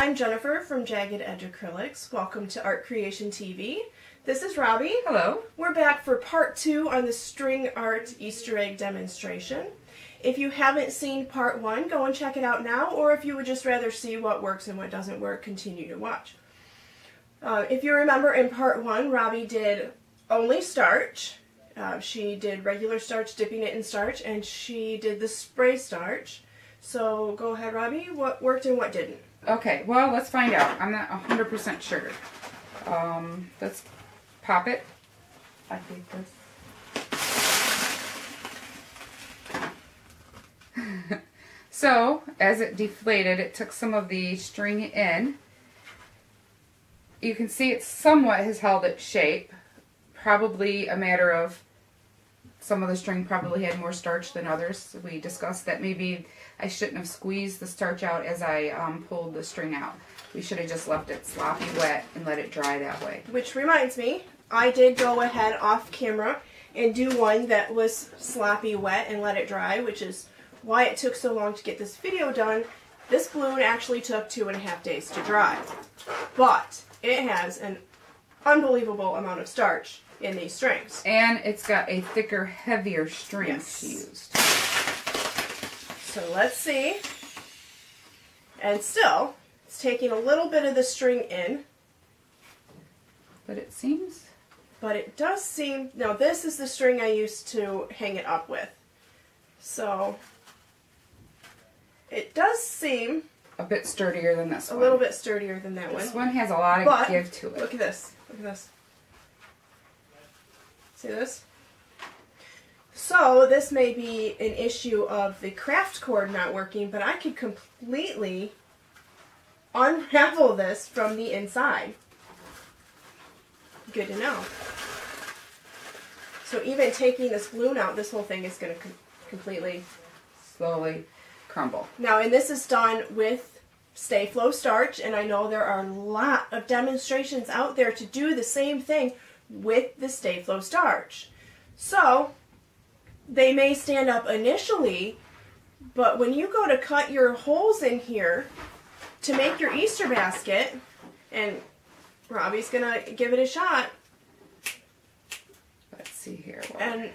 I'm Jennifer from Jagged Edge Acrylics. Welcome to Art Creation TV. This is Robbi. Hello. We're back for part 2 on the string art Easter egg demonstration. If you haven't seen part 1, go and check it out now, or if you would just rather see what works and what doesn't work, continue to watch. If you remember in part 1, Robbi did only starch. She did regular starch, dipping it in starch, and she did the spray starch. So go ahead, Robbi. What worked and what didn't? Okay, well, let's find out. I'm not 100% sure. Let's pop it. I hate this. So, as it deflated, it took some of the string in. You can see it somewhat has held its shape. Probably a matter of some of the string probably had more starch than others. We discussed that maybe I shouldn't have squeezed the starch out as I pulled the string out. We should have just left it sloppy wet and let it dry that way. Which reminds me, I did go ahead off camera and do one that was sloppy wet and let it dry, which is why it took so long to get this video done. This balloon actually took 2.5 days to dry, but it has an unbelievable amount of starch in these strings. And it's got a thicker, heavier string Yes. she used. So let's see. And still, it's taking a little bit of the string in. But it seems... But it does seem... Now this is the string I used to hang it up with. So it does seem... a bit sturdier than this one. A little bit sturdier than that one. This one has a lot of give to it. Look at this. Look at this. See this? So this may be an issue of the craft cord not working, but I could completely unravel this from the inside. Good to know. So even taking this balloon out, this whole thing is going to completely... slowly crumble. Now, and this is done with sta-flo starch, and I know there are a lot of demonstrations out there to do the same thing with the sta-flo starch. So, they may stand up initially, but when you go to cut your holes in here to make your Easter basket, and Robbi's gonna give it a shot. Let's see here. And,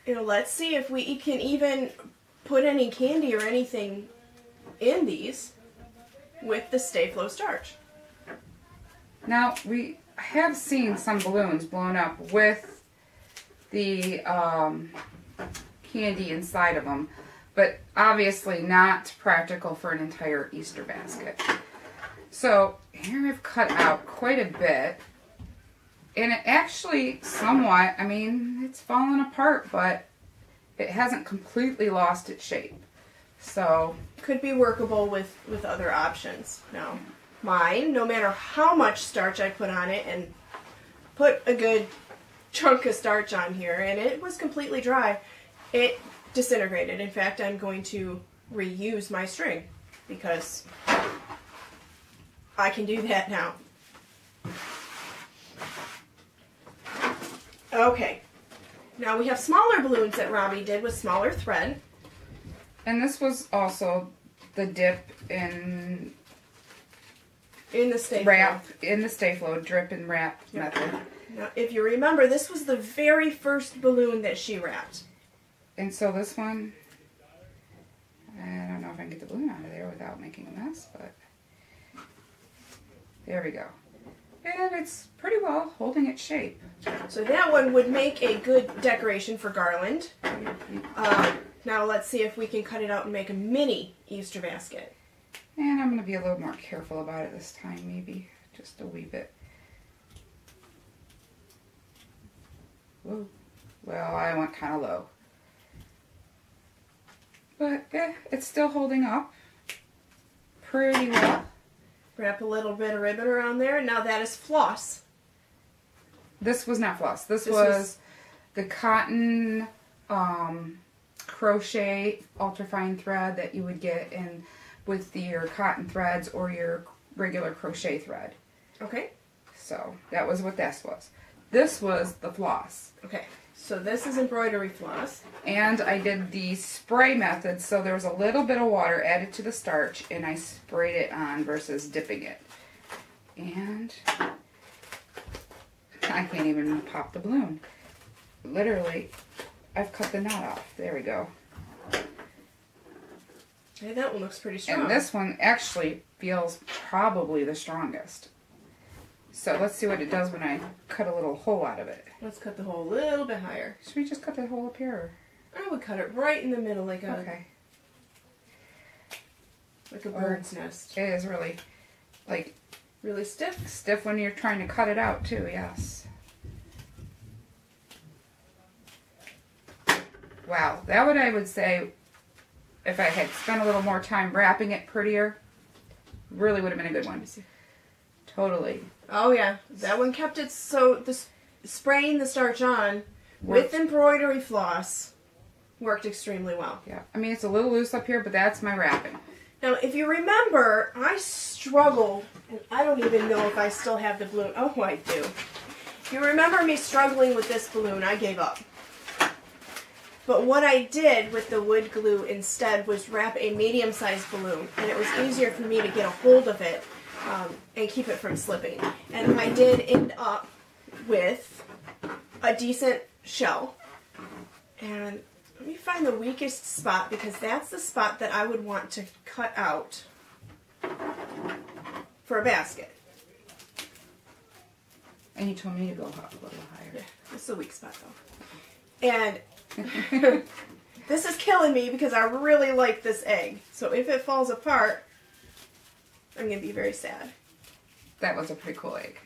you know, let's see if we can even put any candy or anything in these with the sta-flo starch. Now, we have seen some balloons blown up with the candy inside of them, but obviously not practical for an entire Easter basket. So here I've cut out quite a bit, and it actually somewhat, I mean, it's fallen apart, but it hasn't completely lost its shape. So could be workable with other options. Now, mine, no matter how much starch I put on it, and put a good chunk of starch on here, and it was completely dry, it disintegrated. In fact, I'm going to reuse my string because I can do that now. Okay, now we have smaller balloons that Robbi did with smaller thread. And this was also the dip in the sta-flo. Wrap, in the sta-flo drip and wrap method. Now, if you remember, this was the very first balloon that she wrapped. And so this one, I don't know if I can get the balloon out of there without making a mess, but there we go. And it's pretty well holding its shape. So that one would make a good decoration for garland. Now let's see if we can cut it out and make a mini Easter basket. And I'm going to be a little more careful about it this time, maybe just a wee bit. Whoa. Well, I went kind of low. But yeah, it's still holding up pretty well. Wrap a little bit of ribbon around there. Now that is floss. This was not floss. This was the cotton crochet ultrafine thread that you would get in with your cotton threads or your regular crochet thread. Okay. So that was what this was. This was the floss. Okay. So this is embroidery floss. And I did the spray method, so there was a little bit of water added to the starch, and I sprayed it on versus dipping it. And I can't even pop the balloon. Literally, I've cut the knot off. There we go. Hey, that one looks pretty strong. And this one actually feels probably the strongest. So let's see what it does when I cut a little hole out of it. Let's cut the hole a little bit higher. Should we just cut the hole up here? I would cut it right in the middle like a bird's nest. It is really, like... Really stiff? Stiff when you're trying to cut it out too, yes. Wow, that would, I would say, if I had spent a little more time wrapping it prettier, really would have been a good one. Totally. Oh yeah, that one kept it so, spraying the starch on with embroidery floss worked extremely well. Yeah, I mean it's a little loose up here, but that's my wrapping. Now if you remember, I struggled, and I don't even know if I still have the balloon. Oh, I do. If you remember me struggling with this balloon, I gave up. But what I did with the wood glue instead was wrap a medium-sized balloon, and it was easier for me to get a hold of it and keep it from slipping. And I did end up with a decent shell. And let me find the weakest spot, because that's the spot that I would want to cut out for a basket. And you told me to go up a little higher. Yeah, this is a weak spot though. And this is killing me because I really like this egg. So if it falls apart, I'm going to be very sad. That was a pretty cool egg.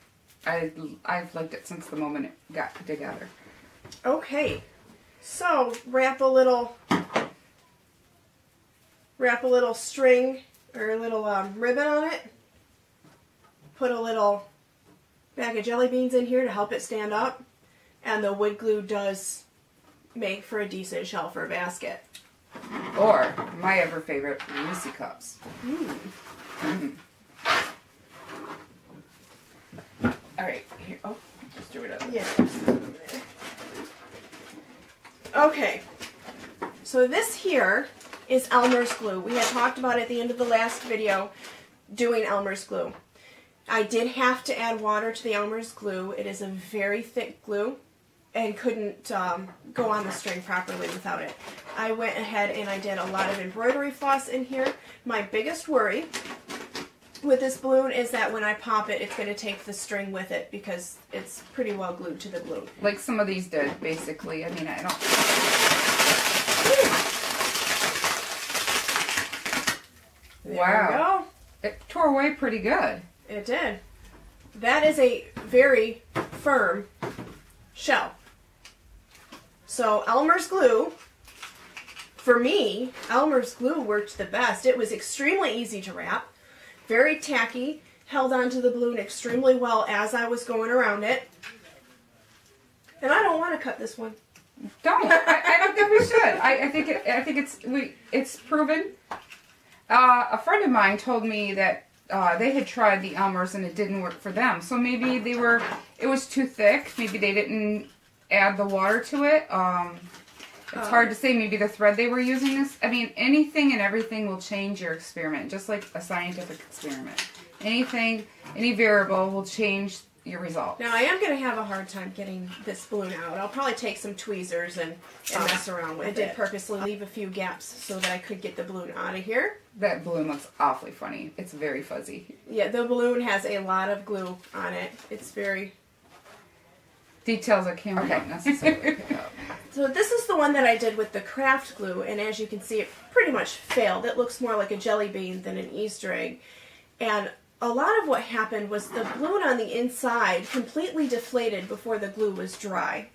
I've liked it since the moment it got put together. Okay, so wrap a little string or a little ribbon on it. Put a little bag of jelly beans in here to help it stand up. And the wood glue does make for a decent shell for a basket. Or my ever favorite, Lucy cups. All right, here. Oh, just threw it up. Yeah. Okay. So this here is Elmer's glue. We had talked about at the end of the last video doing Elmer's glue. I did have to add water to the Elmer's glue. It is a very thick glue and couldn't go on the string properly without it. I went ahead and I did a lot of embroidery floss in here. My biggest worry with this balloon is that when I pop it, it's going to take the string with it because it's pretty well glued to the balloon. Like some of these did, basically. I mean, I don't... There wow. We go. It tore away pretty good. It did. That is a very firm shell. So Elmer's glue, for me, Elmer's glue worked the best. It was extremely easy to wrap, very tacky, held onto the balloon extremely well as I was going around it. And I don't want to cut this one. Don't. I don't think we should. I think it's proven. A friend of mine told me that they had tried the Elmers and it didn't work for them. So maybe it was too thick. Maybe they didn't add the water to it. It's hard to say. Maybe the thread they were using is... I mean, anything and everything will change your experiment, just like a scientific experiment. Anything, any variable will change your result. Now, I am going to have a hard time getting this balloon out. I'll probably take some tweezers and mess around with it. I did purposely leave a few gaps so that I could get the balloon out of here. That balloon looks awfully funny. It's very fuzzy. Yeah, the balloon has a lot of glue on it. It's very... Details I can't necessarily pick up. So this is the one that I did with the craft glue, and as you can see, it pretty much failed. It looks more like a jelly bean than an Easter egg. And a lot of what happened was the balloon on the inside completely deflated before the glue was dry.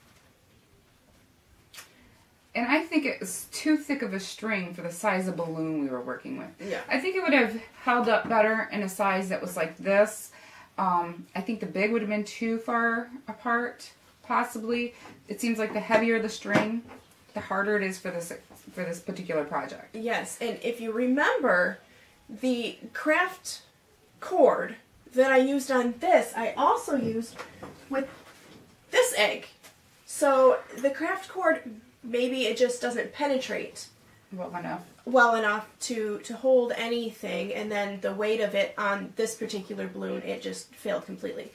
And I think it was too thick of a string for the size of balloon we were working with. Yeah. I think it would have held up better in a size that was like this. I think the big would have been too far apart, possibly. It seems like the heavier the string, the harder it is for this particular project. Yes, and if you remember, the craft cord that I used on this, I also used with this egg. So the craft cord, maybe it just doesn't penetrate well enough to hold anything, and then the weight of it on this particular balloon, it just failed completely.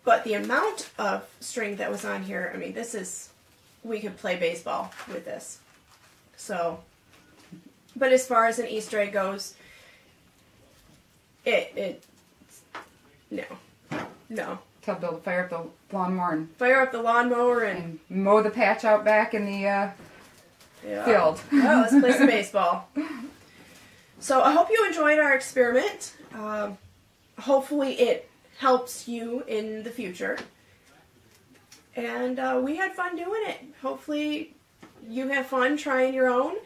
But the amount of string that was on here, I mean, we could play baseball with this. So, but as far as an Easter egg goes, no. Tell Bill to fire up the lawnmower and mow the patch out back in the field. Well, let's play some baseball. So I hope you enjoyed our experiment. Hopefully it helps you in the future. And we had fun doing it. Hopefully you have fun trying your own.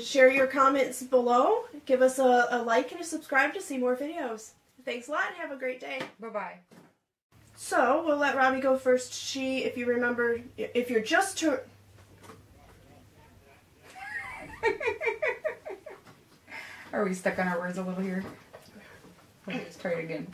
Share your comments below. Give us a like and a subscribe to see more videos. Thanks a lot and have a great day. Bye-bye. So we'll let Robbi go first. If you remember, if you're just to... Are we stuck on our words a little here? Let's try it again.